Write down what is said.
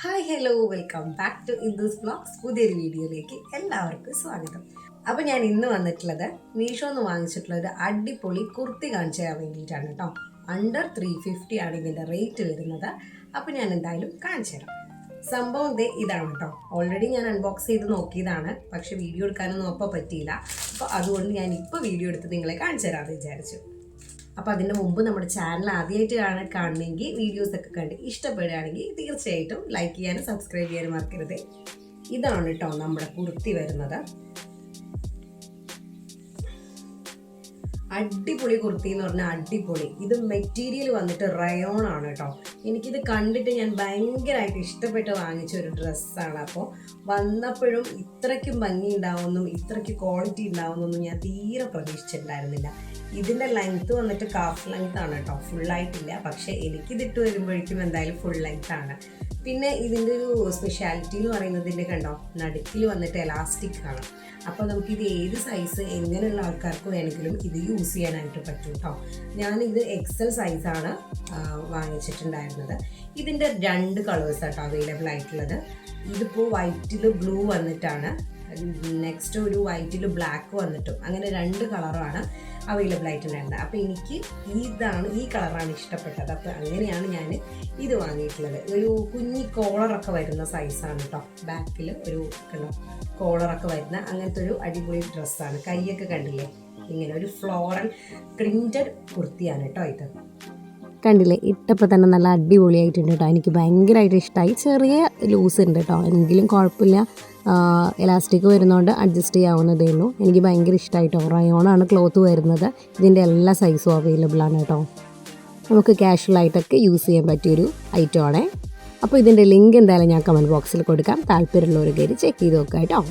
Hi hello welcome back to Indus vlogs. പുതിയൊരു വീഡിയോയിലേക്ക് എല്ലാവർക്കും സ്വാഗതം. അപ്പോൾ ഞാൻ ഇന്ന് വന്നിട്ടുള്ളത് മീഷോന്ന് വാങ്ങിച്ചിട്ടുള്ള ഒരു അടിപൊളി കുർത്തി കാണിച്ചു തരാൻ വേണ്ടിയിട്ടാണ് കേട്ടോ. അണ്ടർ 350 ആണ് ഇതിൻ്റെ റേറ്റ് വരുന്നത്. അപ്പോൾ ഞാൻ എന്തായാലും കാണിച്ചു തരാം. സംഭവം ഇതാണ് കേട്ടോ. ഓൾറെഡി ഞാൻ അൺബോക്സ് ചെയ്ത് നോക്കിയതാണ്, പക്ഷെ വീഡിയോ എടുക്കാനൊന്നും അപ്പോൾ പറ്റിയില്ല. അപ്പോൾ അതുകൊണ്ട് ഞാൻ ഇപ്പോൾ വീഡിയോ എടുത്ത് നിങ്ങളെ കാണിച്ചു തരാമെന്ന് വിചാരിച്ചു. അപ്പോൾ അതിന് മുമ്പ് നമ്മുടെ ചാനൽ ആദ്യമായിട്ടാണ് കാണണമെങ്കിൽ വീഡിയോസൊക്കെ കണ്ട് ഇഷ്ടപ്പെടുകയാണെങ്കിൽ തീർച്ചയായിട്ടും ലൈക്ക് ചെയ്യാനും സബ്സ്ക്രൈബ് ചെയ്യാനും മറക്കരുത്. ഇതാണ് കേട്ടോ നമ്മുടെ കുർത്തി വരുന്നത്. അടിപൊളി കുർത്തി എന്ന് പറഞ്ഞാൽ അടിപൊളി. ഇത് മെറ്റീരിയൽ വന്നിട്ട് റയോൺ ആണ് കേട്ടോ. എനിക്കിത് കണ്ടിട്ട് ഞാൻ ഭയങ്കരമായിട്ട് ഇഷ്ടപ്പെട്ട് വാങ്ങിച്ച ഒരു ഡ്രസ്സാണ്. അപ്പോൾ വന്നപ്പോഴും ഇത്രയ്ക്കും ഭംഗി ഉണ്ടാവുമെന്നും ഇത്രയ്ക്ക് ക്വാളിറ്റി ഉണ്ടാവുമെന്നൊന്നും ഞാൻ തീരെ പ്രതീക്ഷിച്ചിട്ടുണ്ടായിരുന്നില്ല. ഇതിൻ്റെ ലെങ്ത്ത് വന്നിട്ട് കാഫ് ലെങ്ത് ആണ് കേട്ടോ, ഫുള്ളായിട്ടില്ല. പക്ഷേ എനിക്കിതിട്ട് വരുമ്പോഴേക്കും എന്തായാലും ഫുൾ ലെങ്ത് ആണ്. പിന്നെ ഇതിൻ്റെ ഒരു സ്പെഷ്യാലിറ്റി എന്ന് പറയുന്നത് ഇതിൻ്റെ കണ്ടോ, നടുക്കിൽ വന്നിട്ട് എലാസ്റ്റിക് ആണ്. അപ്പോൾ നമുക്കിത് ഏത് സൈസ് എങ്ങനെയുള്ള ആൾക്കാർക്ക് വേണമെങ്കിലും ഇത് യൂസ് ചെയ്യാനായിട്ട് പറ്റും കേട്ടോ. ഞാനിത് എക്സൽ സൈസാണ് വാങ്ങിച്ചിട്ടുണ്ടായിരുന്നത്. ഇതിൻ്റെ 2 കളേഴ്സ് കേട്ടോ അവൈലബിൾ ആയിട്ടുള്ളത്. ഇതിപ്പോൾ വൈറ്റിൽ ബ്ലൂ വന്നിട്ടാണ്, നെക്സ്റ്റ് ഒരു വൈറ്റിൽ ബ്ലാക്ക് വന്നിട്ടും, അങ്ങനെ 2 കളറാണ് അവൈലബിൾ ആയിട്ടുണ്ടായിരുന്നത്. അപ്പോൾ എനിക്ക് ഈ കളറാണ് ഇഷ്ടപ്പെട്ടത്. അപ്പോൾ അങ്ങനെയാണ് ഞാൻ ഇത് വാങ്ങിയിട്ടുള്ളത്. ഒരു കുഞ്ഞി കോളറൊക്കെ വരുന്ന സൈസാണ് കേട്ടോ. ബാക്കിൽ ഒരു കോളറൊക്കെ വരുന്ന അങ്ങനത്തെ ഒരു അടിപൊളി ഡ്രസ്സാണ്. കൈയൊക്കെ കണ്ടില്ലേ, ഇങ്ങനെ ഒരു ഫ്ലോറൽ പ്രിൻറ്റഡ് കുർത്തിയാണ് കേട്ടോ ഇത്. കണ്ടില്ലേ, ഇട്ടപ്പോൾ തന്നെ നല്ല അടിപൊളിയായിട്ടുണ്ട് കേട്ടോ. എനിക്ക് ഭയങ്കരമായിട്ട് ഇഷ്ടമായി. ചെറിയ ലൂസ് ഉണ്ട് കേട്ടോ, എങ്കിലും കുഴപ്പമില്ല. എലാസ്റ്റിക് വരുന്നതുകൊണ്ട് അഡ്ജസ്റ്റ് ചെയ്യാവുന്നതേ ഉള്ളൂ. എനിക്ക് ഭയങ്കര ഇഷ്ടമായിട്ടോ. റയോണാണ് ക്ലോത്ത് വരുന്നത്. ഇതിൻ്റെ എല്ലാ സൈസും അവൈലബിൾ ആണ് കേട്ടോ. നമുക്ക് കാഷ്വലായിട്ടൊക്കെ യൂസ് ചെയ്യാൻ പറ്റിയൊരു ഐറ്റമാണേ. അപ്പോൾ ഇതിൻ്റെ ലിങ്ക് എന്തായാലും ഞാൻ കമൻറ്റ് ബോക്സിൽ കൊടുക്കാം. താല്പര്യമുള്ളവർ കയറി ചെക്ക് ചെയ്ത് നോക്കാം കേട്ടോ.